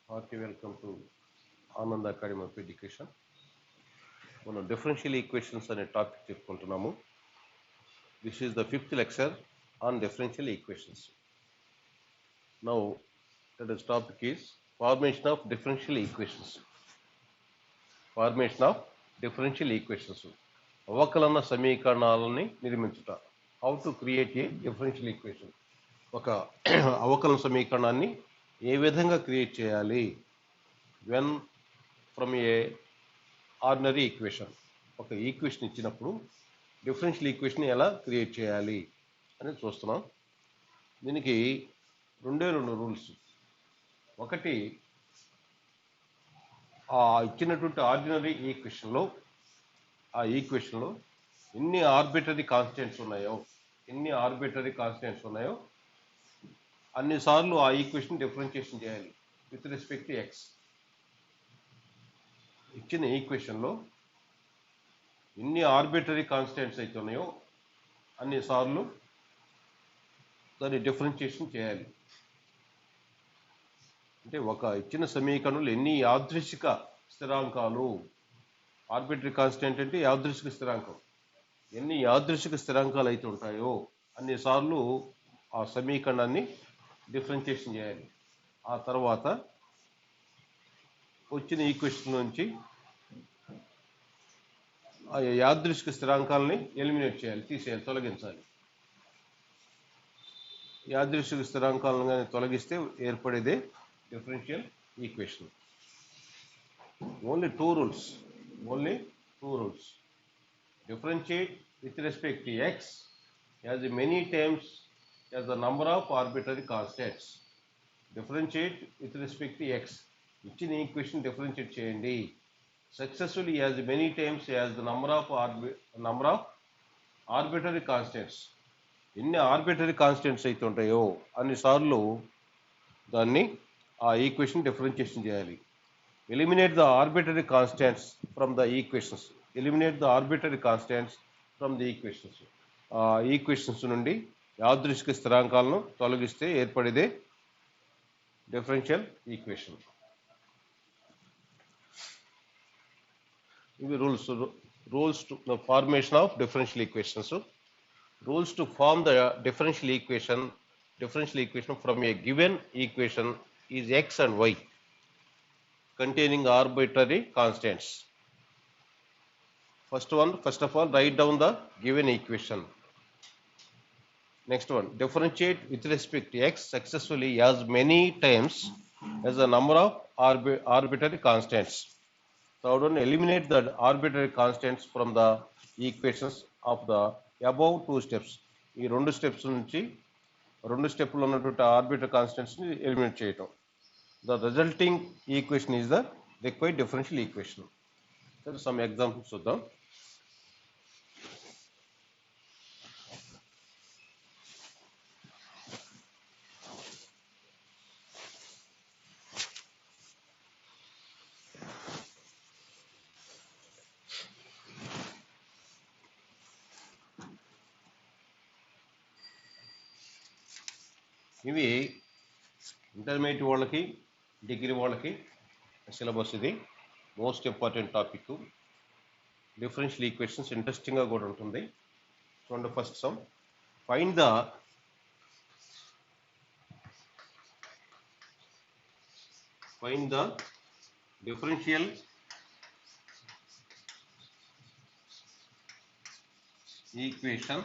Hearty welcome to Anand Academy of Education. మనం differential equations అనే topic చెప్పుకుంటున్నాము. This is the fifth lecture on differential equations. Now this topic is formation of differential equations. Formation of differential equations, అవకలన సమీకరణాలని నిర్మించుట. How to create a differential equation. ఒక అవకలన సమీకరణాన్ని ఏ విధంగా క్రియేట్ చేయాలి. When from a ordinary equation, ఒక ఈక్వేషన్ ఇచ్చినప్పుడు డిఫరెన్షియల్ ఈక్వేషన్ ఎలా క్రియేట్ చేయాలి అనేది చూస్తున్నాం. దీనికి రెండు రూల్స్. ఒకటి, ఆ ఇచ్చినటువంటి ఆర్డినరీ ఈక్వేషన్లో ఎన్ని ఆర్బిటరీ కాన్స్టెంట్స్ ఉన్నాయో అన్నిసార్లు ఆ ఈక్వేషన్ డిఫరెన్షియేషన్ చేయాలి విత్ రెస్పెక్ట్ టు ఎక్స్. ఇచ్చిన ఈక్వేషన్లో ఎన్ని ఆర్బిటరీ కాన్స్టెంట్స్ అయితే ఉన్నాయో అన్నిసార్లు దాన్ని డిఫరెన్షియేషన్ చేయాలి. అంటే ఒక ఇచ్చిన సమీకరణంలో ఎన్ని యాదృచ్ఛిక స్థిరాంకాలు, ఆర్బిటరీ కాన్స్టెంట్ అంటే యాదృచ్ఛిక స్థిరాంకం, ఎన్ని యాదృచ్ఛిక స్థిరాంకాలు అయితే ఉంటాయో అన్నిసార్లు ఆ సమీకరణాన్ని డిఫరెన్షియేషన్ చేయాలి. ఆ తర్వాత వచ్చిన ఈక్వేషన్ నుంచి ఆ యాదృచ్ఛిక స్థిరాంకాలని ఎలిమినేట్ చేయాలి, తొలగించాలి. యాదృచ్ఛిక స్థిరాంకాలను కానీ తొలగిస్తే ఏర్పడేదే differential equation. Only two rules. Differentiate with respect to x as many times as the number of arbitrary constants. Differentiate with respect to x. ఇచ్చిన ఈక్వేషన్ డిఫరెన్షియేట్ చేయండి successfully as many times as the number of arbitrary constants. ఎన్ని arbitrary constants అయితే ఉంటాయో అన్నిసార్లు దాన్ని ఆ equation differentiation చేయాలి. Eliminate the arbitrary constants from the equations. ఆ ఈక్వేషన్స్ నుండి యాదృచ్ఛిక స్థిరాంకాలను తొలగిస్తే ఏర్పడేదే డిఫరెన్షియల్ ఈక్వేషన్. ఇవి rules to the formation of differential equations. Rules to form the differential equation from a given equation is x and y containing arbitrary constants. First of all, write down the given equation. Next one, differentiate with respect to x successfully as many times as the number of arbitrary constants. Third one, eliminate the arbitrary constants from the equations of the above two steps. ఈ రెండు స్టెప్లో ఉన్నటువంటి arbitrary కాన్స్టెంట్స్ని eliminate చేయటం. The resulting equation is the required differential equation. There are some examples of them. ఇవి intermediate వాళ్ళకి, degree వాళ్ళకి syllabus. ఇది most important topic. Differential equations ఇంట్రెస్టింగ్గా కూడా ఉంటుంది. చూడండి, first some. Find the differential equation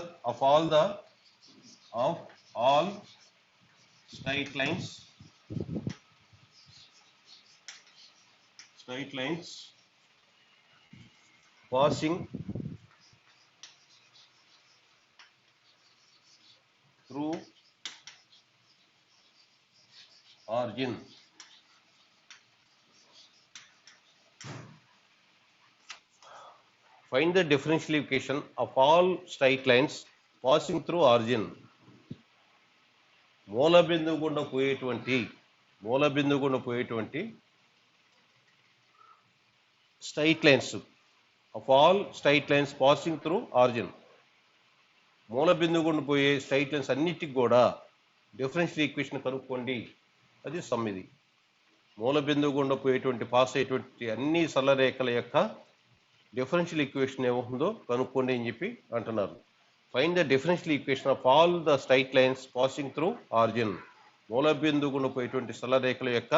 of all straight lines passing through origin. Find the differential equation of all straight lines passing through origin. మూల బిందువు గుండా పోయేటువంటి straight lines of all straight lines passing through origin. మూల బిందువు గుండా పోయే straight lines అన్నిటికి కూడా డిఫరెన్షియల్ ఈక్వేషన్ కనుక్కోండి. అది సమ్. ఇది మూల బిందువు గుండా పోయేటువంటి పాస్ అయ్యేటువంటి అన్ని సరళ రేఖల యొక్క డిఫరెన్షియల్ ఈక్వేషన్ ఏమవుతుందో కనుక్కోండి అని చెప్పి అంటున్నారు. Find the differential equation of all the straight lines passing through origin. మూల బిందువు గుండా పోయేటువంటి సరళ రేఖల యొక్క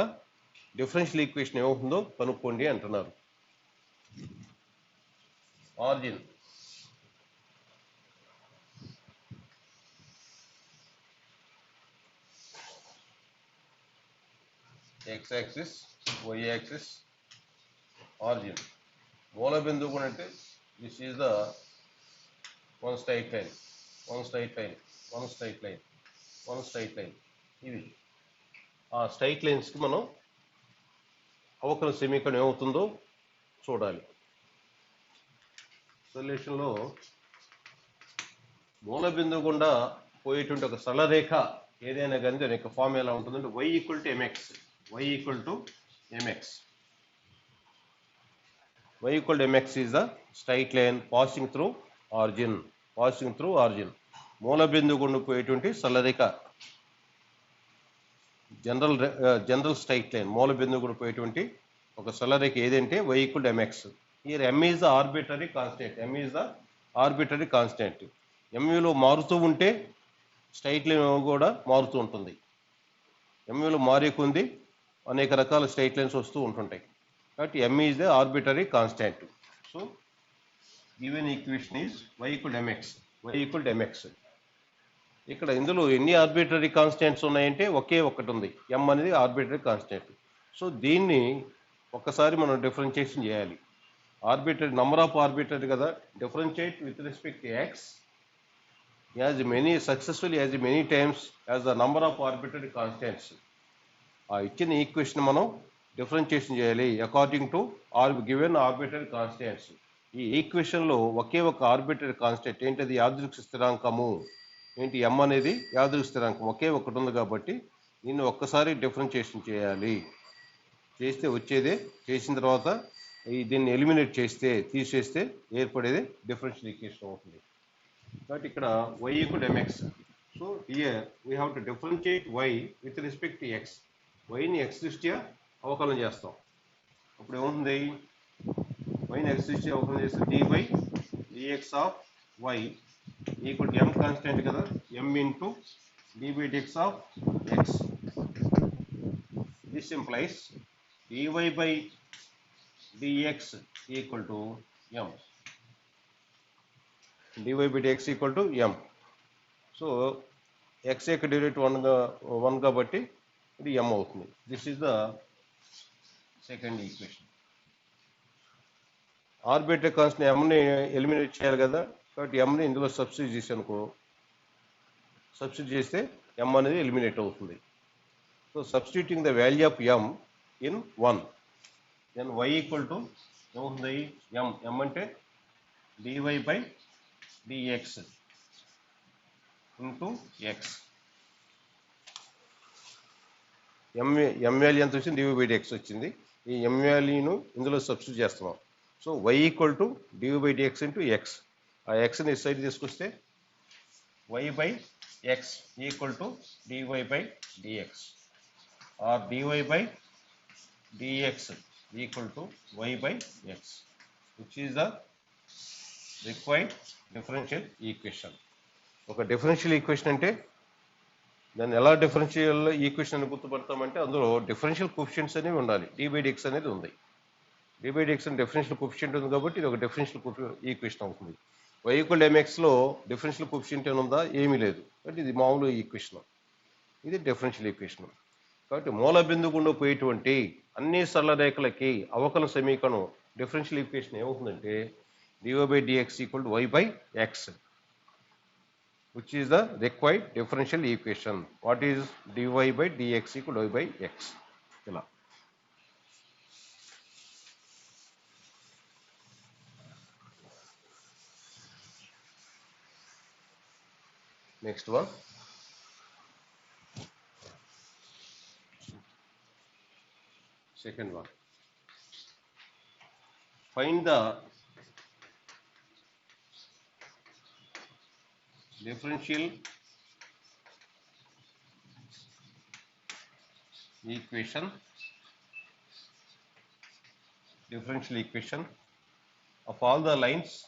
డిఫరెన్షియల్ ఈక్వేషన్ ఏమవుతుందో కనుక్కోండి అంటున్నారు. Origin x axis, y axis, origin. మూల బిందువు కూడా అంటే this is the one straight line, one straight line, one straight line, one straight line. ఇవి ఆ స్ట్రైట్ లైన్స్కి మనం అవకలన సమీకరణం ఏమవుతుందో చూడాలి. సొల్యూషన్లో మూల బిందువు గుండా పోయేటువంటి ఒక సరళ రేఖ ఏదైనా కానీ దాని యొక్క ఫామ్ ఎలా ఉంటుందంటే y equal to mx, y equal to mx. y equal to mx is the straight line passing through origin, passing through origin. మూల బిందువు గుండా పోయేటువంటి సరళ రేఖ జనరల్ స్ట్రైట్ లైన్, మూల బిందువు గుండా పోయేటువంటి ఒక సరళ రేఖ ఏదంటే y equal to mx. Here m is the arbitrary constant, m is the arbitrary constant. m విలువ మారుతూ ఉంటే స్ట్రైట్ లైన్ కూడా మారుతూ ఉంటుంది. m విలువ మారే కొంది అనేక రకాల స్ట్రైట్ లైన్స్ వస్తూ ఉంటుంటాయి. కాబట్టి m is the arbitrary constant. So given equation is y equal to mx, y equal to mx. ఇక్కడ ఇందులో ఎన్ని ఆర్బిటరీ కాన్స్టెంట్స్ ఉన్నాయంటే ఒకే ఒకటి ఉంది, m అనేది ఆర్బిటరీ కాన్స్టెంట్. సో దీన్ని ఒక్కసారి మనం డిఫరెన్షియేషన్ చేయాలి. ఆర్బిటరీ నంబర్ ఆఫ్ ఆర్బిటరీ కదా, differentiate with respect to x as many successfully as many times as the number of arbitrary constants. ఆ ఇచ్చిన ఈక్వేషన్ మనం డిఫరెన్షియేషన్ చేయాలి according to given arbitrary constants. ఈ ఈక్వేషన్లో ఒకే ఒక ఆర్బిటరీ కాన్స్టెంట్ ఏంటది? యాదృచ్ఛిక స్థిరాంకము. ఏంటి? m అనేది యాదృచ్ఛిక స్థిరాంకం, ఒకే ఒకటి ఉంది కాబట్టి దీన్ని ఒక్కసారి డిఫరెన్షియేషన్ చేయాలి. చేస్తే వచ్చేదే, చేసిన తర్వాత దీన్ని ఎలిమినేట్ చేస్తే, తీసేస్తే ఏర్పడేది డిఫరెన్షియల్ ఈక్వేషన్ అవుతుంది. కాబట్టి ఇక్కడ y equal to mx. So here we have to differentiate y with respect to x. yని x దృష్ట్యా అవకలనం చేస్తాం. అప్పుడు ఏమవుతుంది? yని x దృష్ట్యా అవకలనం చేస్తే dy dx of y equal to m constant కదా, m into dy dx of x. This implies dy by dx equal to m, dy by dx equal to m. So x యొక్క derivative 1 కాబట్టి ఇది m అవుతుంది. This is the second equation. Arbitrary constant mని eliminate చేయాలి కదా, కాబట్టి mని ఇందులో substitute చేసి అనుకో, సబ్స్టిట్యూట్ చేస్తే m అనేది ఎలిమినేట్ అవుతుంది. So substituting the value of m in 1, then y equal to ఏమవుతుంది? m అంటే dy by dx into x. m వాల్యూ ఎంత వచ్చింది? dy బై dx వచ్చింది. ఈ m వాల్యూను ఇందులో సబ్స్టిట్యూట్ చేస్తున్నాం. So y equal to dy by dx into x. ఆ xని ఇటు సైడ్ తీసుకొస్తే y by x equal to dy by dx or dy by dx equal to y by x, which is the required differential equation. ఒక differential equation అంటే దాన్ని ఎలా differential equation అని గుర్తుపడతామంటే అందులో డిఫరెన్షియల్ కోఎఫిషియంట్స్ అనేవి ఉండాలి. dy బై dx అనేది ఉంది. dy బై dx అని డిఫరెన్షియల్ కోఎఫిషియంట్ ఉంది కాబట్టి ఇది ఒక డిఫరెన్షియల్ ఈక్వేషన్ అవుతుంది. y ఈక్వల్ mxలో డిఫరెన్షియల్ కోఎఫిషియంట్ ఏమి ఉందా? ఏమీ లేదు. కాబట్టి ఇది మామూలు ఈక్వేషన్, ఇది డిఫరెన్షియల్ ఈక్వేషన్. కాబట్టి మూల బిందువు గుండా పోయేటువంటి అన్ని సరళ రేఖలకి అవకలన సమీకరణం డిఫరెన్షియల్ ఈక్వేషన్ ఏమవుతుందంటే dy by dx equal to y by x, which is the required differential equation. What is dy by dx equal to y by x? ఇలా next one, second one. Find the differential equation of all the lines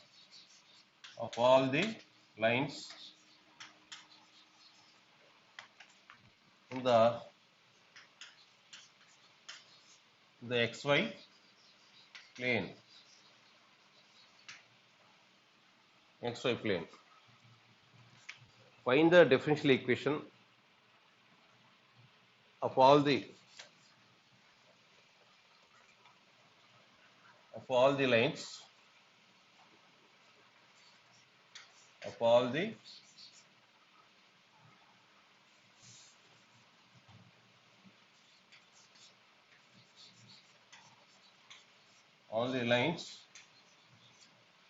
in the xy plane. Find the differential equation of all the lines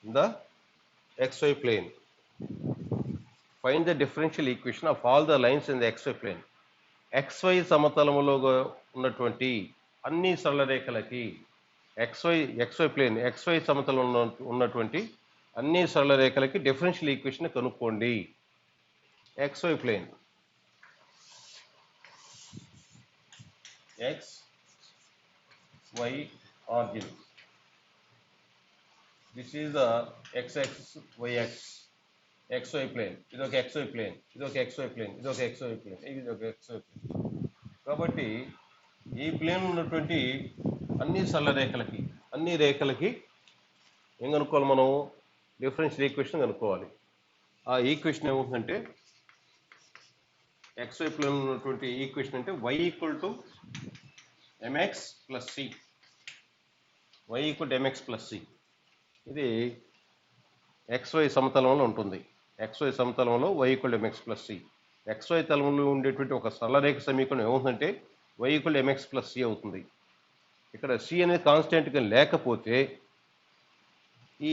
in the xy plane. Find the differential equation of all the lines in the xy plane. xy సమతలములో ఉన్నటువంటి అన్ని సరళ రేఖలకి xy plane xy సమతలంలో ఉన్నటువంటి అన్ని సరళ రేఖలకి differential equation కనుక్కోండి. xy plane xy origin, this is the x axis, y axis, xy plane, ఇది ఒక xy ప్లేన్, ఇది ఒక xy ప్లేన్, ఇది ఒక xy ప్లేన్, ఇది ఒక xy ప్లేన్. కాబట్టి ఈ ప్లేన్ ఉన్నటువంటి అన్ని రేఖలకి ఏం కనుక్కోవాలి మనం? డిఫరెన్షియల్ ఈక్వేషన్ కనుక్కోవాలి. ఆ ఈక్వేషన్ ఏమవుతుందంటే xy ప్లేన్ ఉన్నటువంటి ఈక్వేషన్ అంటే y equal to mx plus c. y equal to mx plus c. ఇది xy సమతలంలో ఉంటుంది. xy సమతలంలో y equal to mx plus c. xy తలంలో ఉండేటువంటి ఒక సరళరేఖ సమీకరణం ఏమవుతుందంటే y equal to mx plus c అవుతుంది. ఇక్కడ c అనేది కాన్స్టెంట్గా లేకపోతే ఈ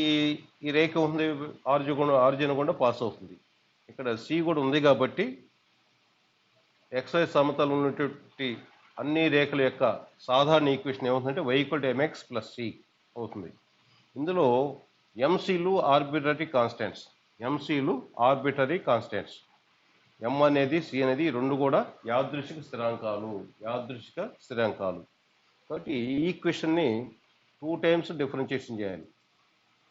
రేఖ ఉంది ఆరిజిన్ గుండా పాస్ అవుతుంది. ఇక్కడ c కూడా ఉంది కాబట్టి xy సమతలం ఉన్నటువంటి అన్ని రేఖల యొక్క సాధారణ ఈక్వేషన్ ఏమవుతుందంటే y equal to mx plus c అవుతుంది. ఇందులో ఎంసీలు ఆర్బిటరీ కాన్స్టెంట్స్, m అనేది c అనేది రెండు కూడా యాదృచ్ఛిక స్థిరాంకాలు. కాబట్టి ఈ ఈక్వేషన్ని 2 times డిఫరెన్షియేషన్ చేయాలి.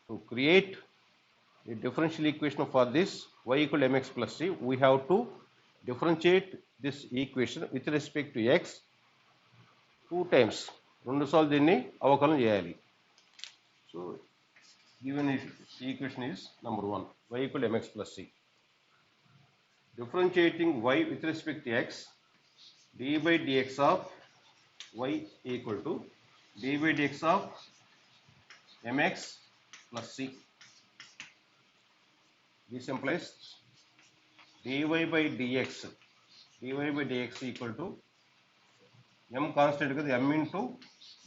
To create the differential equation for this y equal to mx plus c, we have to differentiate this equation with respect to x 2 times. 2 సార్లు దీన్ని అవకలనం చేయాలి. So given equation is number 1, y equal to mx plus c. Differentiating y with respect to x, d by dx of y equal to d by dx of mx plus c. This implies dy by dx equal to m constant because m into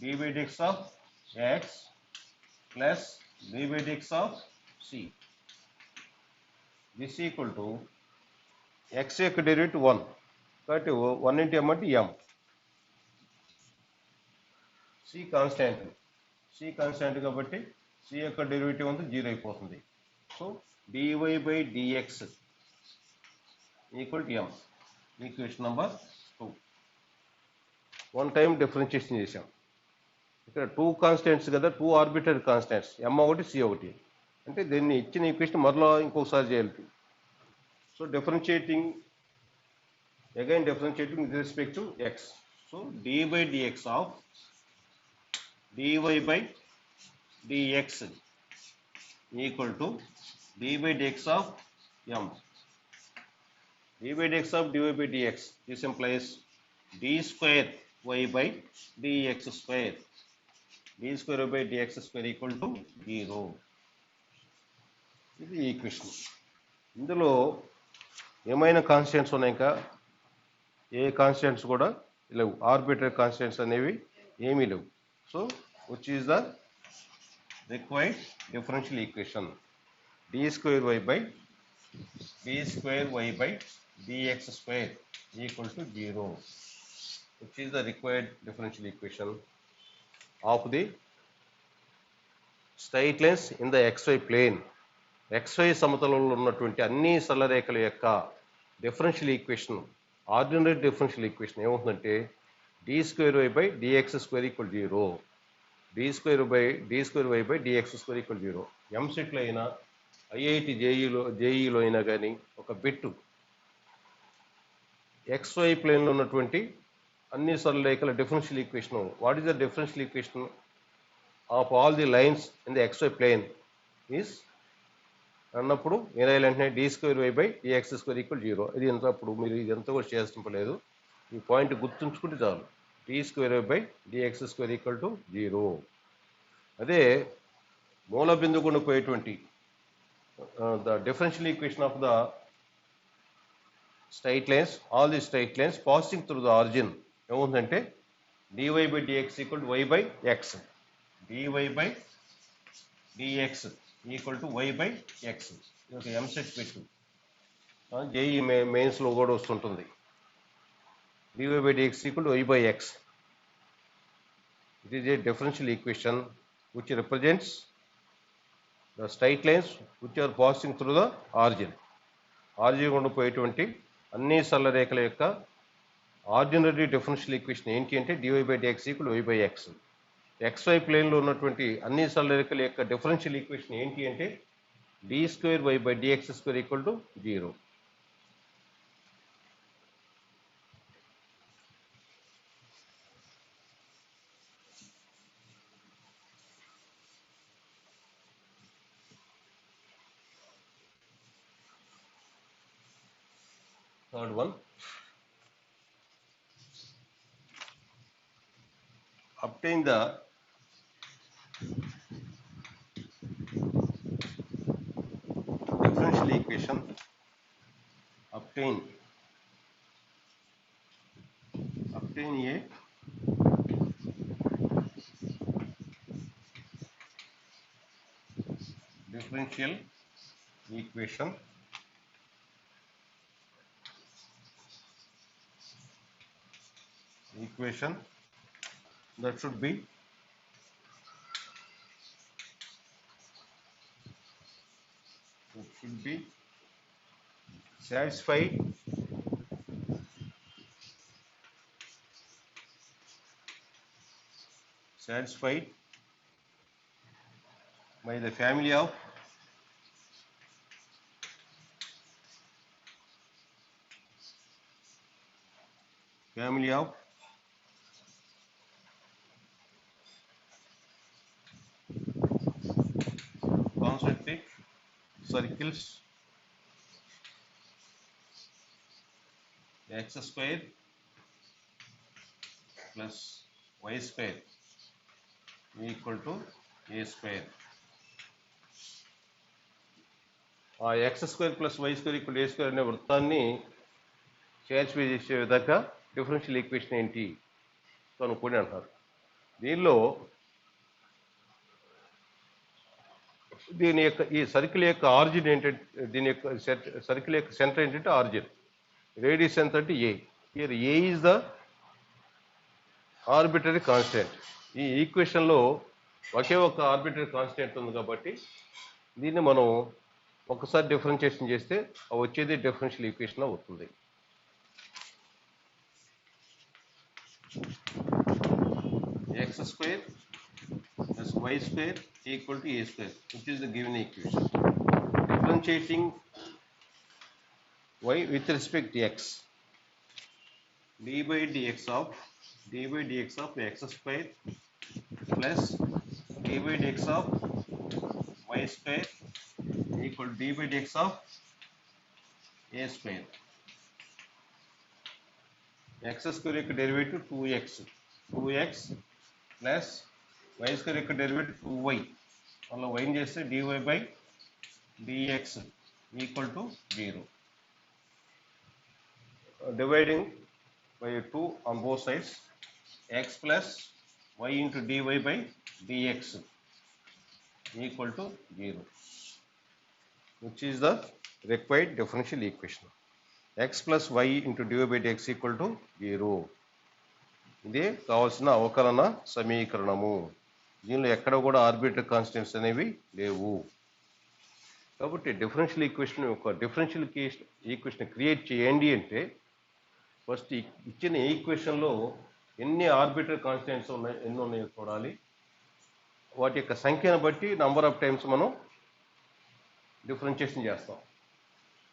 d by dx of x plus d by dx of c. This equal to x యొక్క derivative 1 కాబట్టి 1 into m అంటే m. c constant కాబట్టి c యొక్క derivative అంతా 0 అయిపోతుంది. So dy by dx equal to m. Equation number 2. 1 time differentiation చేసాం. ఇక్కడ 2 constants కదా, 2 ఆర్బిటరీ కాన్స్టెంట్స్, m ఒకటి c ఒకటి. అంటే దీన్ని ఇచ్చిన ఈక్వేషన్ మరలా ఇంకొకసారి చేయాలి. So differentiating with respect to x. So dy by dx of dy by dx equal to dy by dx of m. dy by dx of dy by dx, this implies d square y by dx square. d square y by dx square equal to 0. ఇది equation. ఇందులో ఏమైనా constants ఉన్నాయి, ఇంకా ఏ constants కూడా లేవు, arbitrary constants అనేవి ఏమీ లేవు. So which is the required differential equation? d square y by dx square equal to 0, which is the required differential equation of the straight lines in the xy plane. XY సమతలంలో ఉన్నటువంటి అన్ని సరళ రేఖల యొక్క differential equation, ordinary differential equation ఏమవుతుందంటే d²y/dx² = 0, d²y/dx² = 0. ఎంసెట్లో అయినా IIT జేఈలో అయినా కానీ ఒక బిట్టు XY ప్లేన్లో ఉన్నటువంటి అన్ని సరళ రేఖల differential equation, what is the differential equation of all the lines in the XY plane is అన్నప్పుడు నేను ఏంటంటే d²y/dx² = 0. ఇది అప్పుడు మీరు ఇదంతా కూడా చేస్తుంపలేదు, ఈ పాయింట్ గుర్తుంచుకుంటే చాలు. d²y/dx² = 0. అదే మూల బిందువు గుండా పోయేటువంటి the differential equation of the straight lines, all the straight lines passing through the origin ఏమవుతుందంటే dy/dx = y/x, dy/dx = y/x. ఇది ఒక ఎంసెట్ పెట్టు, జేఈ మెయిన్స్లో కూడా వస్తుంటుంది. dy/dx = y/x. It is a differential equation which represents the straight lines which are passing through the origin. Origin గుండా పోయేటువంటి అన్ని సరళ రేఖల యొక్క ఆర్డినరీ డిఫరెన్షియల్ ఈక్వేషన్ ఏంటి అంటే dy/dx = y/x. XY ప్లేన్లో ఉన్నటువంటి అన్ని సరళ రేఖల యొక్క డిఫరెన్షియల్ ఈక్వేషన్ ఏంటి అంటే d²y/dx² = 0. Third one, obtain the differential equation, obtain a differential equation that should be satisfied by the family of concentric circles x² plus y² = a². ఆ x² plus y² = a² అనే వృత్తాన్ని satisfy చేసే విధంగా differential equation ఏంటి కనుక్కొని అంటారు. దీనిలో దీని యొక్క ఈ సర్కిల్ యొక్క ఆరిజిన్ ఏంటంటే, దీని యొక్క సర్కిల్ యొక్క సెంటర్ ఏంటంటే ఆరిజిన్, రేడియస్ ఎంత అంటే a. Here a is the arbitrary constant. ఈ ఈక్వేషన్లో ఒకే ఒక ఆర్బిటరీ కాన్స్టెంట్ ఉంది కాబట్టి దీన్ని మనం ఒకసారి డిఫరెన్షియేషన్ చేస్తే వచ్చేది డిఫరెన్షియల్ ఈక్వేషన్ అవుతుంది. x² plus y² = a², which is the given equation. Differentiating y with respect to x, d/dx of x² plus d/dx of y² equal d/dx of a². x² యొక్క derivative 2x plus y² యొక్క derivative 2y, అలా wine చేస్తే dy/dx = 0. Dividing by 2 on both sides, x plus y into dy/dx = 0, which is the required differential equation. x plus y into dy/dx = 0. ఇదే కావాల్సిన అవకలన సమీకరణము. దీనిలో ఎక్కడ కూడా ఆర్బిటరీ కాన్స్టెంట్స్ అనేవి లేవు. కాబట్టి డిఫరెన్షియల్ ఈక్వేషన్ క్రియేట్ చేయండి అంటే ఫస్ట్ ఇచ్చిన ఈక్వేషన్లో ఎన్ని ఆర్బిటరీ కాన్స్టెంట్స్ ఎన్ని ఉన్నాయో చూడాలి. వాటి యొక్క సంఖ్యను బట్టి నంబర్ ఆఫ్ టైమ్స్ మనం డిఫరెన్షియేషన్ చేస్తాం.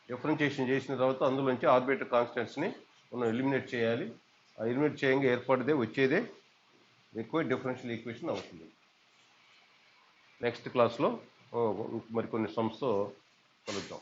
డిఫరెన్షియేషన్ చేసిన తర్వాత అందులోంచి ఆర్బిటరీ కాన్స్టెంట్స్ని మనం ఎలిమినేట్ చేయాలి. ఆ ఎలిమినేట్ చేయంగా వచ్చేదే రిక్వైర్డ్ డిఫరెన్షియల్ ఈక్వేషన్ అవుతుంది. నెక్స్ట్ క్లాస్లో మరికొన్ని సమ్స్తో కలుద్దాం.